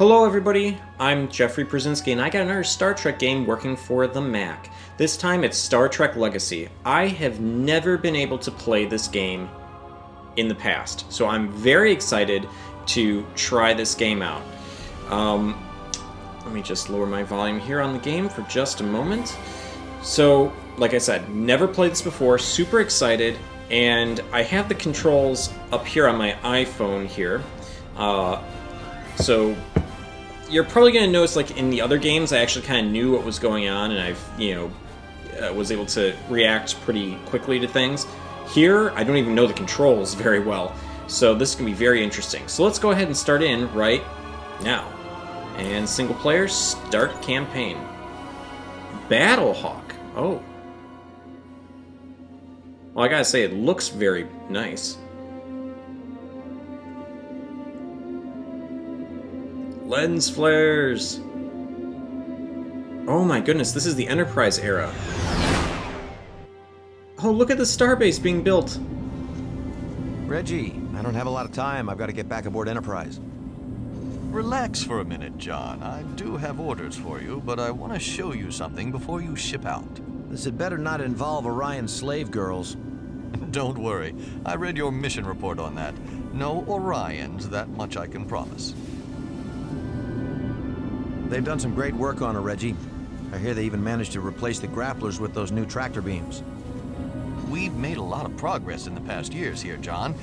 Hello everybody, I'm Jeffrey Brzezinski and I got another Star Trek game working for the Mac. This time it's Star Trek Legacy. I have never been able to play this game in the past, so I'm very excited to try this game out. Let me just lower my volume here on the game for just a moment. So, like I said, never played this before, super excited, and I have the controls up here on my iPhone here. So you're probably going to notice, like in the other games, I actually kind of knew what was going on, and was able to react pretty quickly to things. Here, I don't even know the controls very well, so this is going to be very interesting. So let's go ahead and start in right now. And single player, start campaign. Battlehawk. Oh. Well, I gotta say, it looks very nice. Lens flares. Oh my goodness, this is the Enterprise era. Oh, look at the starbase being built. Reggie, I don't have a lot of time. I've got to get back aboard Enterprise. Relax for a minute, John. I do have orders for you, but I want to show you something before you ship out. This had better not involve Orion slave girls. Don't worry. I read your mission report on that. No Orions, that much I can promise. They've done some great work on her, Reggie. I hear they even managed to replace the grapplers with those new tractor beams. We've made a lot of progress in the past years here, John,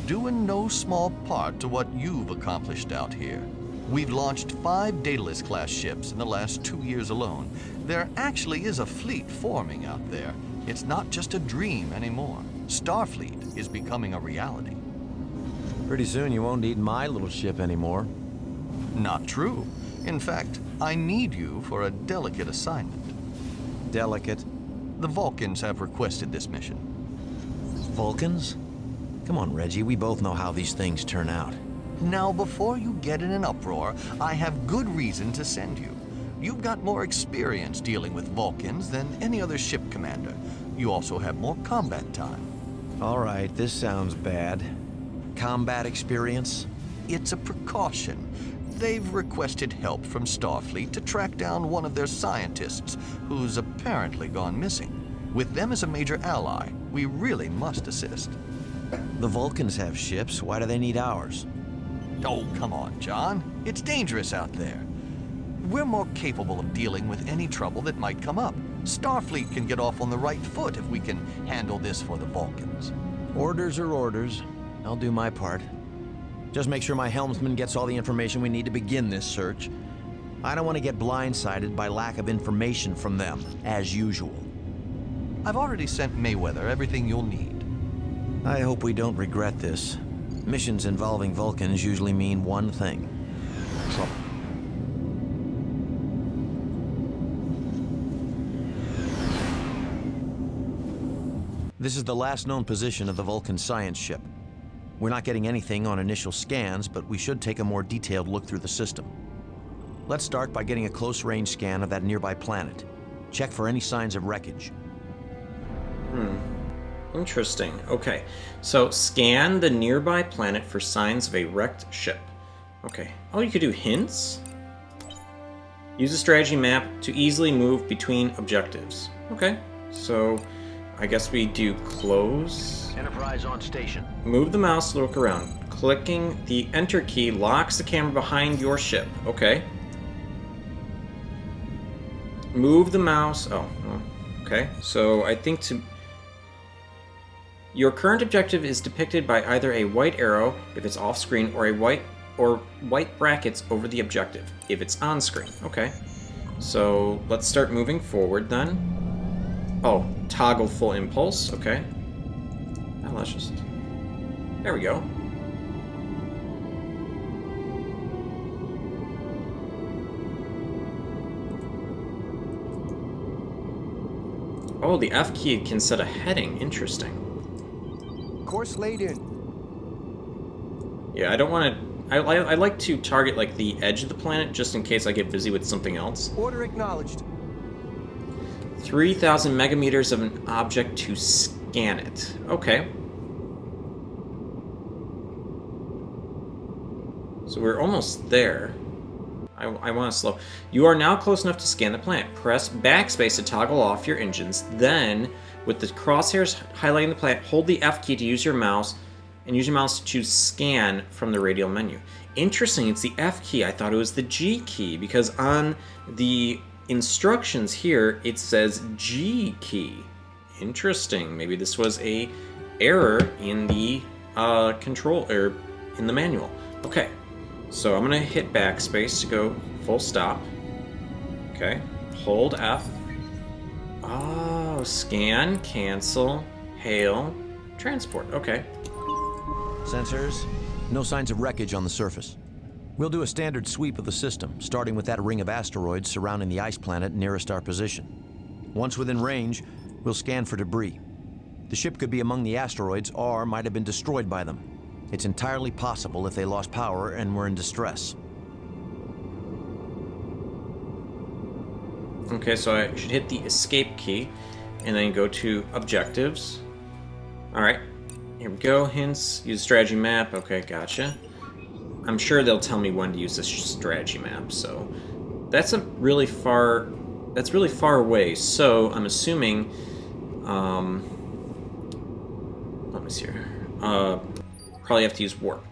due in no small part to what you've accomplished out here. We've launched 5 Daedalus-class ships in the last 2 years alone. There actually is a fleet forming out there. It's not just a dream anymore. Starfleet is becoming a reality. Pretty soon you won't need my little ship anymore. Not true. In fact, I need you for a delicate assignment. Delicate? The Vulcans have requested this mission. Vulcans? Come on, Reggie, we both know how these things turn out. Now, before you get in an uproar, I have good reason to send you. You've got more experience dealing with Vulcans than any other ship commander. You also have more combat time. All right, this sounds bad. Combat experience? It's a precaution. They've requested help from Starfleet to track down one of their scientists who's apparently gone missing. With them as a major ally, we really must assist. The Vulcans have ships. Why do they need ours? Oh, come on, John. It's dangerous out there. We're more capable of dealing with any trouble that might come up. Starfleet can get off on the right foot if we can handle this for the Vulcans. Orders are orders. I'll do my part. Just make sure my helmsman gets all the information we need to begin this search. I don't want to get blindsided by lack of information from them, as usual. I've already sent Mayweather everything you'll need. I hope we don't regret this. Missions involving Vulcans usually mean one thing. Trouble. This is the last known position of the Vulcan science ship. We're not getting anything on initial scans, but we should take a more detailed look through the system. Let's start by getting a close-range scan of that nearby planet. Check for any signs of wreckage. Interesting. Okay, so scan the nearby planet for signs of a wrecked ship. Okay. Oh, you could do hints? Use a strategy map to easily move between objectives. Okay, so I guess we do close. Enterprise on station. Move the mouse to look around. Clicking the enter key locks the camera behind your ship. Okay. Move the mouse. Oh, okay. So I think to... Your current objective is depicted by either a white arrow if it's off screen or white brackets over the objective if it's on screen. Okay. So let's start moving forward then. Oh, toggle full impulse. Okay. Now let's just... There we go. Oh, the F key can set a heading. Interesting. Course laid in. Yeah, I don't want to... I like to target, like, the edge of the planet just in case I get busy with something else. Order acknowledged. 3,000 megameters of an object to scan it. Okay. So we're almost there. I want to slow. You are now close enough to scan the planet. Press backspace to toggle off your engines. Then, with the crosshairs highlighting the planet, hold the F key to use your mouse, and use your mouse to choose scan from the radial menu. Interesting, it's the F key. I thought it was the G key, because on the instructions here, it says G key. Interesting. Maybe this was a error in the control, or in the manual. Okay. So I'm going to hit backspace to go full stop. Okay. Hold F. Oh, scan, cancel, hail, transport. Okay. Sensors, no signs of wreckage on the surface. We'll do a standard sweep of the system, starting with that ring of asteroids surrounding the ice planet nearest our position. Once within range, we'll scan for debris. The ship could be among the asteroids or might have been destroyed by them. It's entirely possible if they lost power and were in distress. Okay, so I should hit the escape key and then go to objectives. Alright, here we go. Hints, use strategy map. Okay, gotcha. I'm sure they'll tell me when to use this strategy map, so that's really far away, so I'm assuming let me see here. Probably have to use warp.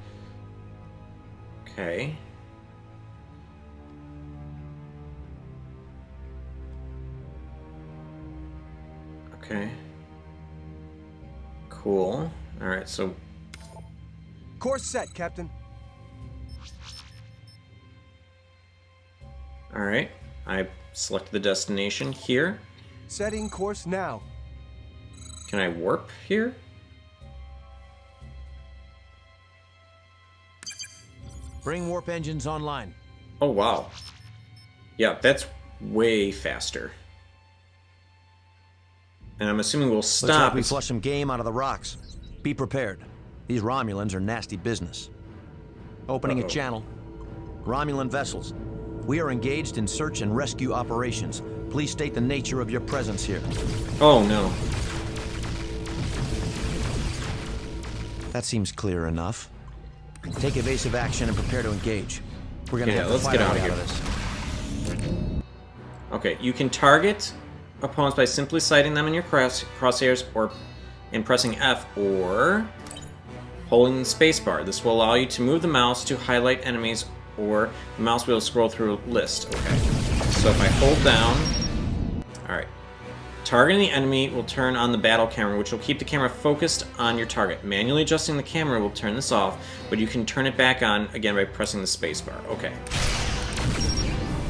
Okay. Okay. Cool. Alright, so... Course set, Captain. Alright. I select the destination here. Setting course now. Can I warp here? Bring warp engines online. Oh, wow. Yeah, that's way faster. And I'm assuming we'll Looks stop. like we flushed some game out of the rocks. Be prepared. These Romulans are nasty business. Opening a channel. Romulan vessels. We are engaged in search and rescue operations. Please state the nature of your presence here. Oh, no. That seems clear enough. Take evasive action and prepare to engage. We're gonna have to let's fight get our out of way here. this. Okay, you can target opponents by simply sighting them in your crosshairs and pressing F or holding the spacebar. This will allow you to move the mouse to highlight enemies, or the mouse wheel will scroll through a list. Okay, so if I hold down... Alright. Targeting the enemy will turn on the battle camera, which will keep the camera focused on your target. Manually adjusting the camera will turn this off, but you can turn it back on again by pressing the spacebar. Okay.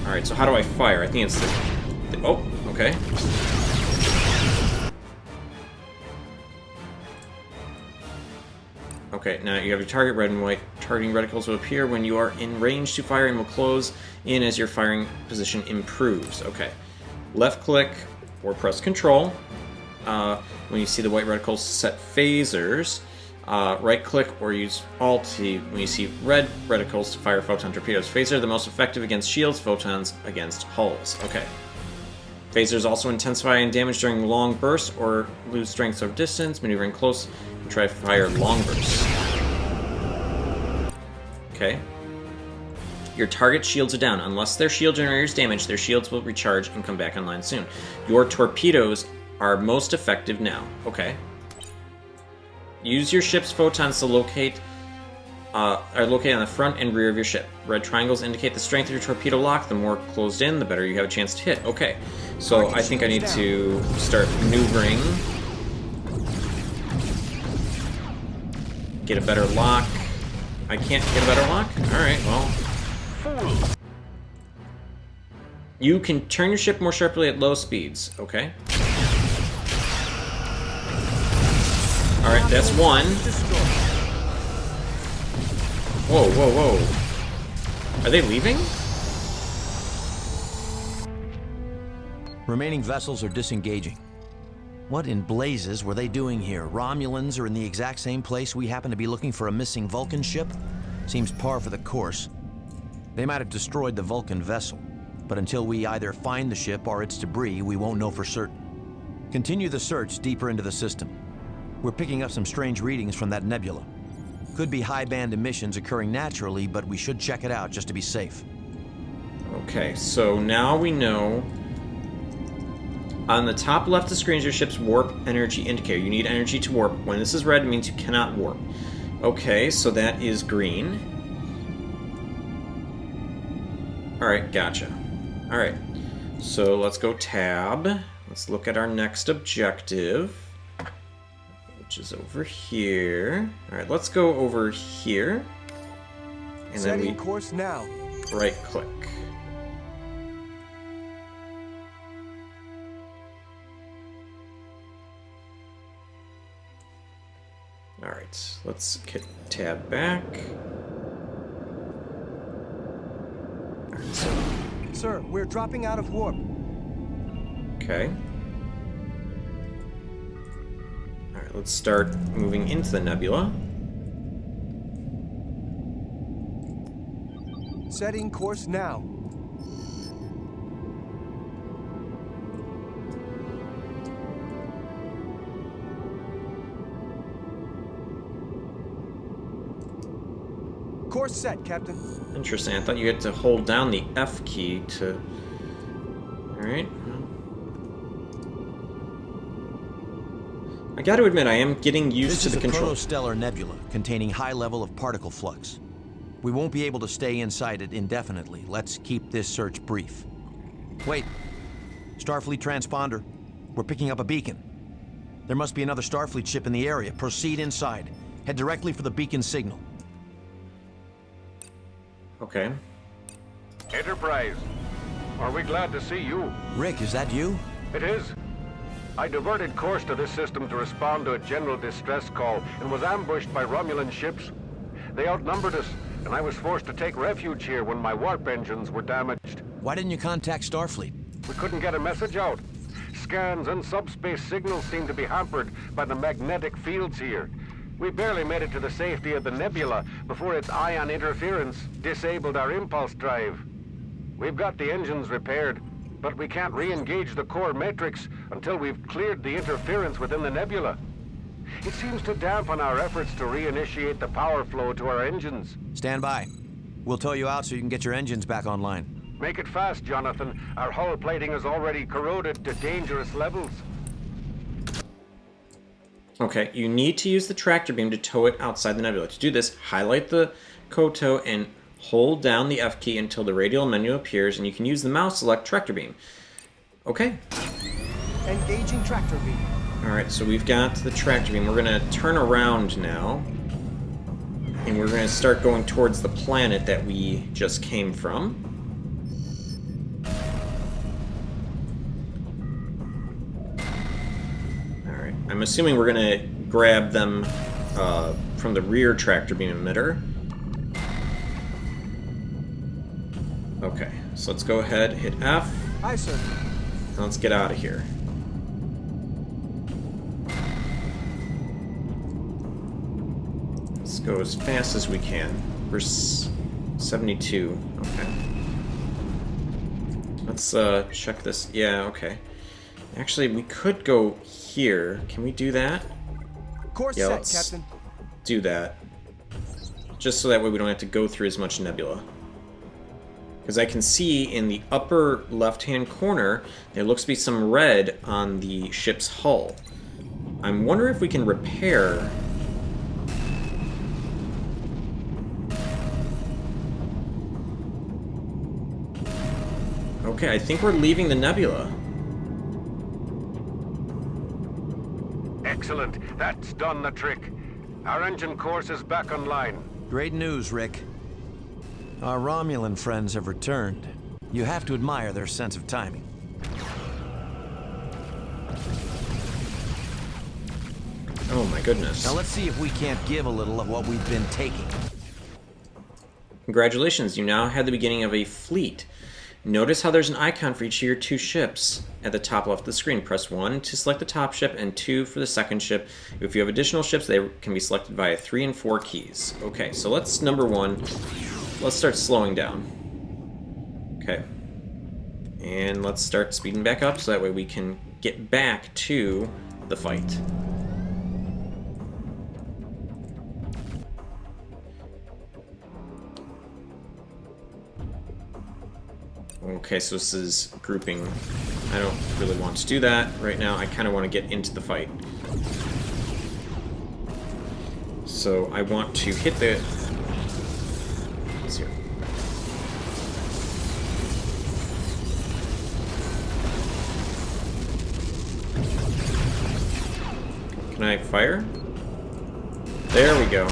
Alright, so how do I fire? I think it's the oh, okay. Okay, now you have your target red and white. Targeting reticles will appear when you are in range to fire and will close in as your firing position improves. Okay. Left click or press Control. When you see the white reticles, set phasers. Right click or use Alt when you see red reticles to fire photon torpedoes. Phasers are the most effective against shields, photons against hulls. Okay. Phasers also intensify in damage during long bursts or lose strength or distance. Maneuvering close and try to fire long bursts. Okay. Your target shields are down. Unless their shield generators damage, their shields will recharge and come back online soon. Your torpedoes are most effective now. Okay. Use your ship's photons to are located on the front and rear of your ship. Red triangles indicate the strength of your torpedo lock. The more closed in, the better you have a chance to hit. Okay. So I think I need to start maneuvering. Get a better lock. I can't get a better lock? Alright, well... You can turn your ship more sharply at low speeds. Okay. Alright, that's one. Whoa, whoa, whoa. Are they leaving? Remaining vessels are disengaging. What in blazes were they doing here? Romulans are in the exact same place we happen to be looking for a missing Vulcan ship? Seems par for the course. They might have destroyed the Vulcan vessel, but until we either find the ship or its debris, we won't know for certain. Continue the search deeper into the system. We're picking up some strange readings from that nebula. Could be high-band emissions occurring naturally, but we should check it out just to be safe. Okay, so now we know. On the top left of the screen is your ship's warp energy indicator. You need energy to warp. When this is red, it means you cannot warp. Okay, so that is green. Alright, gotcha. Alright, so let's go tab. Let's look at our next objective, which is over here. Alright, let's go over here. And then Setting course now. right click. Alright, let's hit tab back. Alright, so, Sir, we're dropping out of warp. okay. Alright, let's start moving into the nebula. Setting course now. Course set, Captain. Interesting, I thought you had to hold down the F key to... Alright. I gotta admit, I am getting used to the control. This is a protostellar nebula containing high level of particle flux. We won't be able to stay inside it indefinitely. Let's keep this search brief. Wait. Starfleet transponder. We're picking up a beacon. There must be another Starfleet ship in the area. Proceed inside. Head directly for the beacon signal. Okay. Enterprise, are we glad to see you? Rick, is that you? It is. I diverted course to this system to respond to a general distress call and was ambushed by Romulan ships. They outnumbered us, and I was forced to take refuge here when my warp engines were damaged. Why didn't you contact Starfleet? We couldn't get a message out. Scans and subspace signals seem to be hampered by the magnetic fields here. We barely made it to the safety of the nebula before its ion interference disabled our impulse drive. We've got the engines repaired, but we can't re-engage the core matrix until we've cleared the interference within the nebula. It seems to dampen our efforts to reinitiate the power flow to our engines. Stand by. We'll tow you out so you can get your engines back online. Make it fast, Jonathan. Our hull plating is already corroded to dangerous levels. Okay, you need to use the tractor beam to tow it outside the nebula. To do this, highlight the Koto and hold down the F key until the radial menu appears, and you can use the mouse to select tractor beam. Okay. Engaging tractor beam. Alright, so we've got the tractor beam. We're going to turn around now, and we're going to start going towards the planet that we just came from. Alright, I'm assuming we're going to grab them from the rear tractor beam emitter. Okay, so let's go ahead, hit F, Aye, sir. and let's get out of here. Let's go as fast as we can. We're 72. Okay. Let's check this. Yeah, okay. Actually, we could go here. Can we do that? Course Yeah, set, let's Captain. do that. Just so that way we don't have to go through as much nebula. Because I can see in the upper left-hand corner, there looks to be some red on the ship's hull. I'm wondering if we can repair... Okay, I think we're leaving the nebula. Excellent. That's done the trick. Our engine course is back online. Great news, Rick. Our Romulan friends have returned. You have to admire their sense of timing. Oh my goodness. Now let's see if we can't give a little of what we've been taking. Congratulations, you now have the beginning of a fleet. Notice how there's an icon for each of your two ships at the top left of the screen. Press 1 to select the top ship and 2 for the second ship. If you have additional ships, they can be selected via 3 and 4 keys. Okay, so let's, number 1, let's start slowing down. Okay. And let's start speeding back up so that way we can get back to the fight. Okay, so this is grouping. I don't really want to do that right now. I kind of want to get into the fight. So I want to hit the... Let's see here. Can I fire? There we go.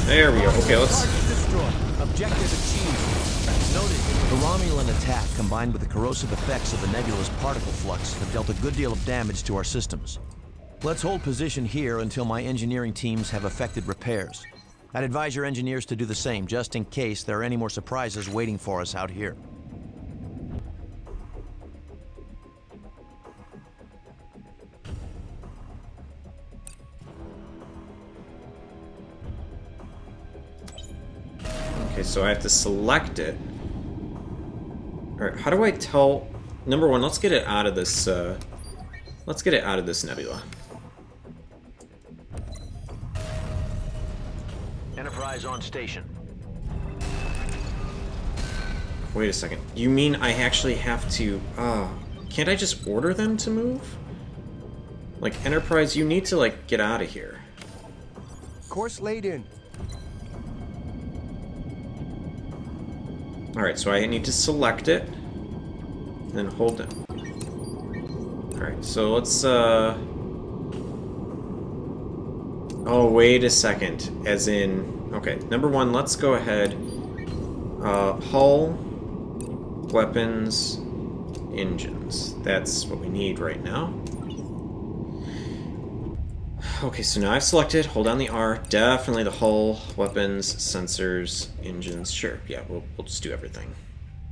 There we go. Okay, let's... Objective achieved. Noted. The Romulan attack, combined with the corrosive effects of the nebula's particle flux, have dealt a good deal of damage to our systems. Let's hold position here until my engineering teams have effected repairs. I'd advise your engineers to do the same, just in case there are any more surprises waiting for us out here. Okay, so I have to select it. Alright, how do I tell... Number one, let's get it out of this, let's get it out of this nebula. Enterprise on station. Wait a second. You mean I actually have to... can't I just order them to move? Like, Enterprise, you need to, like, get out of here. Course laid in. Alright, so I need to select it. Then hold it. Alright, so let's, Oh, wait a second. As in... Okay, number one, let's go ahead. Hull, weapons, engines. That's what we need right now. Okay, so now I've selected. Hold down the R. Definitely the hull, weapons, sensors, engines. Sure, yeah, we'll just do everything.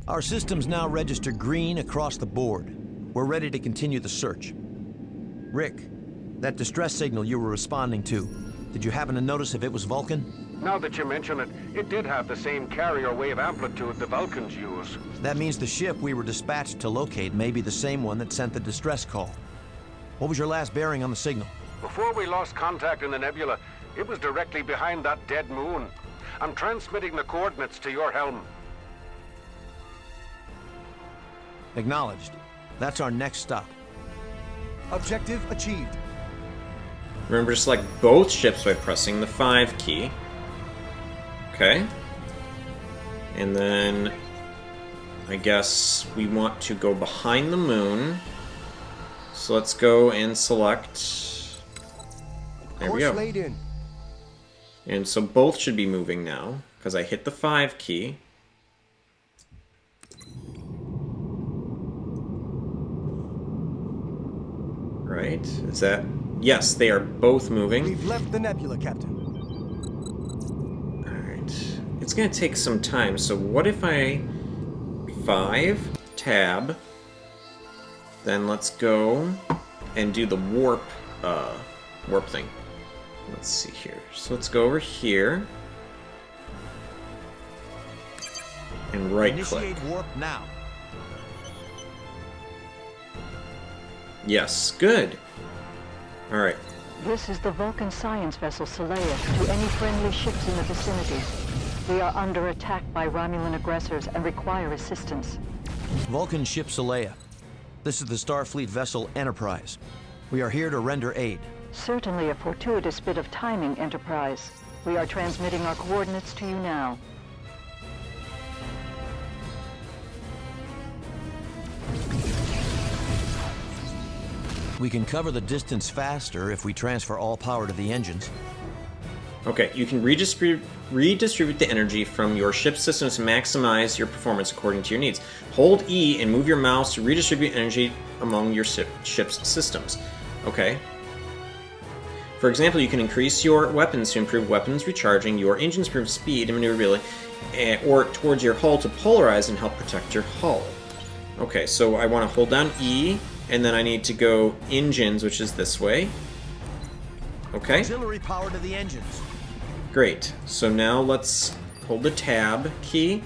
Our systems now register green across the board. We're ready to continue the search. Rick, that distress signal you were responding to, did you happen to notice if it was Vulcan? Now that you mention it, it did have the same carrier wave amplitude the Vulcans use. That means the ship we were dispatched to locate may be the same one that sent the distress call. What was your last bearing on the signal? Before we lost contact in the nebula, it was directly behind that dead moon. I'm transmitting the coordinates to your helm. Acknowledged. That's our next stop. Objective achieved. Remember to select both ships by pressing the 5 key. Okay. And then... I guess we want to go behind the moon. So let's go and select... There we go. Course laid in. And so both should be moving now, because I hit the 5 key. Right? Is that... Yes, they are both moving. We've left the nebula, Captain. Alright. It's going to take some time, so what if I... 5, tab, then let's go and do the warp thing. Let's see here. So let's go over here and right-click. Initiate warp now. Yes, good. All right. This is the Vulcan science vessel Saleya to any friendly ships in the vicinity. We are under attack by Romulan aggressors and require assistance. Vulcan ship Saleya. This is the Starfleet vessel Enterprise. We are here to render aid. Certainly a fortuitous bit of timing, Enterprise. We are transmitting our coordinates to you now. We can cover the distance faster if we transfer all power to the engines. Okay, you can redistribute the energy from your ship systems to maximize your performance according to your needs. Hold E and move your mouse to redistribute energy among your ship's systems. Okay. For example, you can increase your weapons to improve weapons recharging, your engines improve speed and maneuverability, or towards your hull to polarize and help protect your hull. Okay, so I want to hold down E, and then I need to go engines, which is this way. Okay. Auxiliary power to the engines. Great. So now let's hold the tab key,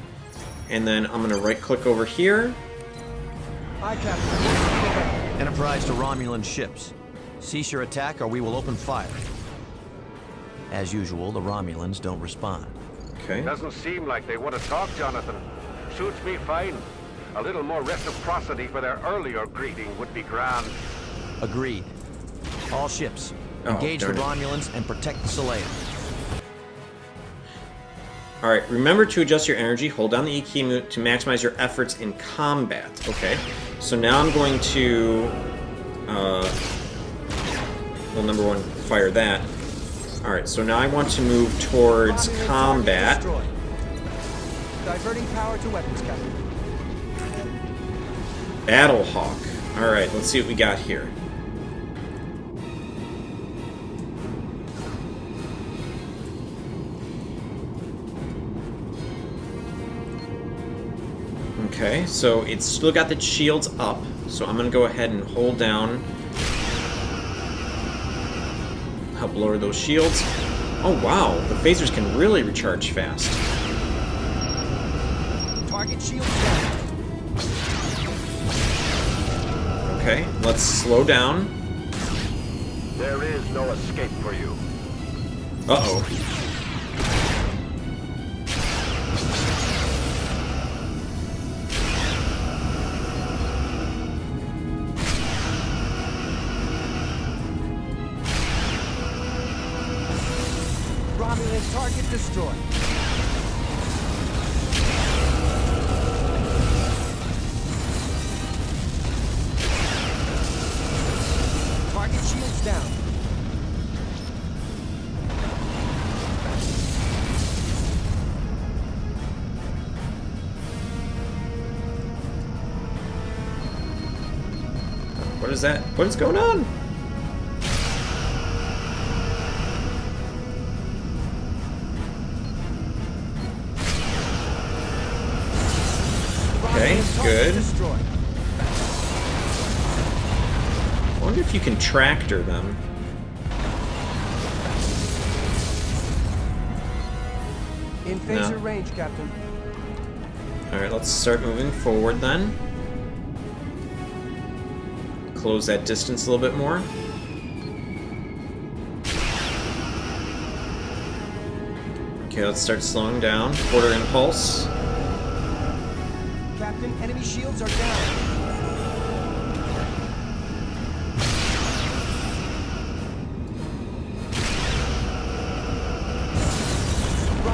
and then I'm going to right-click over here. Aye, Captain. Enterprise to Romulan ships. Cease your attack or we will open fire. As usual, the Romulans don't respond. Okay. Doesn't seem like they want to talk, Jonathan. Suits me fine. A little more reciprocity for their earlier greeting would be grand. Agreed. All ships, Oh, engage the darn it. Romulans and protect the Solea. Alright, remember to adjust your energy. Hold down the E key to maximize your efforts in combat. Okay. So now I'm going to... well, number one, fire that. Alright, so now I want to move towards Romulans combat. target destroyed. Diverting power to weapons, Captain. Battlehawk. Alright, let's see what we got here. Okay, so it's still got the shields up, so I'm gonna go ahead and hold down. Help lower those shields. Oh wow, the phasers can really recharge fast. Target shield down. Okay, let's slow down. There is no escape for you. Uh-oh. Romulan target destroyed. Target shields down. What is that? What is going on? Okay, Romulan target good. destroyed. I wonder if you can tractor them. In phaser No. range, Captain. Alright, let's start moving forward then. Close that distance a little bit more. Okay, let's start slowing down. Quarter impulse. Captain, enemy shields are down.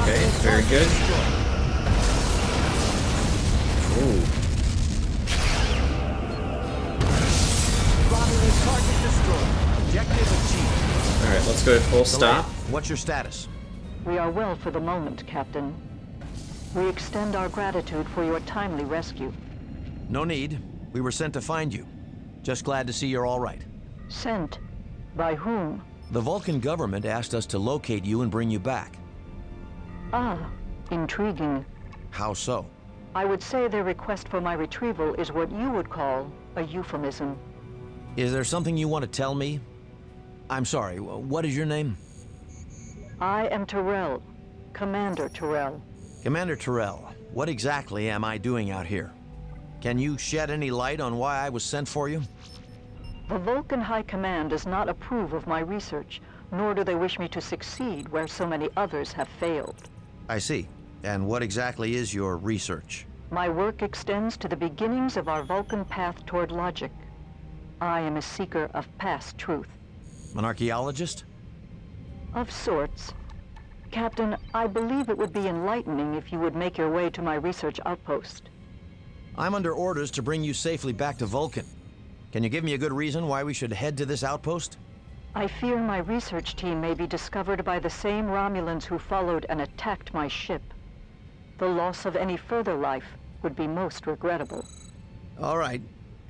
Okay, very good. Ooh. Romulan target destroyed. Objective achieved. Alright, let's go to full stop. Solea, what's your status? We are well for the moment, Captain. We extend our gratitude for your timely rescue. No need. We were sent to find you. Just glad to see you're all right. Sent? By whom? The Vulcan government asked us to locate you and bring you back. Ah, intriguing. How so? I would say their request for my retrieval is what you would call a euphemism. Is there something you want to tell me? I'm sorry, what is your name? I am Terrell, Commander Terrell. Commander Terrell, what exactly am I doing out here? Can you shed any light on why I was sent for you? The Vulcan High Command does not approve of my research, nor do they wish me to succeed where so many others have failed. I see. And what exactly is your research? My work extends to the beginnings of our Vulcan path toward logic. I am a seeker of past truth. An archaeologist? Of sorts. Captain, I believe it would be enlightening if you would make your way to my research outpost. I'm under orders to bring you safely back to Vulcan. Can you give me a good reason why we should head to this outpost? I fear my research team may be discovered by the same Romulans who followed and attacked my ship. The loss of any further life would be most regrettable. All right.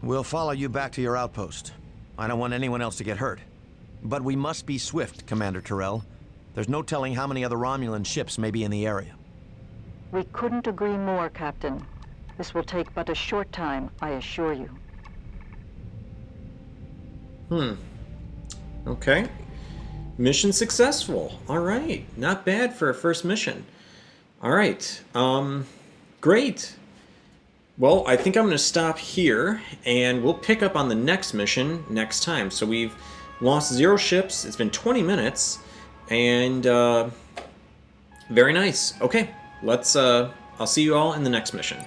We'll follow you back to your outpost. I don't want anyone else to get hurt. But we must be swift, Commander Terrell. There's no telling how many other Romulan ships may be in the area. We couldn't agree more, Captain. This will take but a short time, I assure you. Okay. Mission successful. Alright. Not bad for a first mission. Alright. Great. Well, I think I'm going to stop here, and we'll pick up on the next mission next time. So we've lost 0 ships. It's been 20 minutes, And very nice. Okay, let's. I'll see you all in the next mission.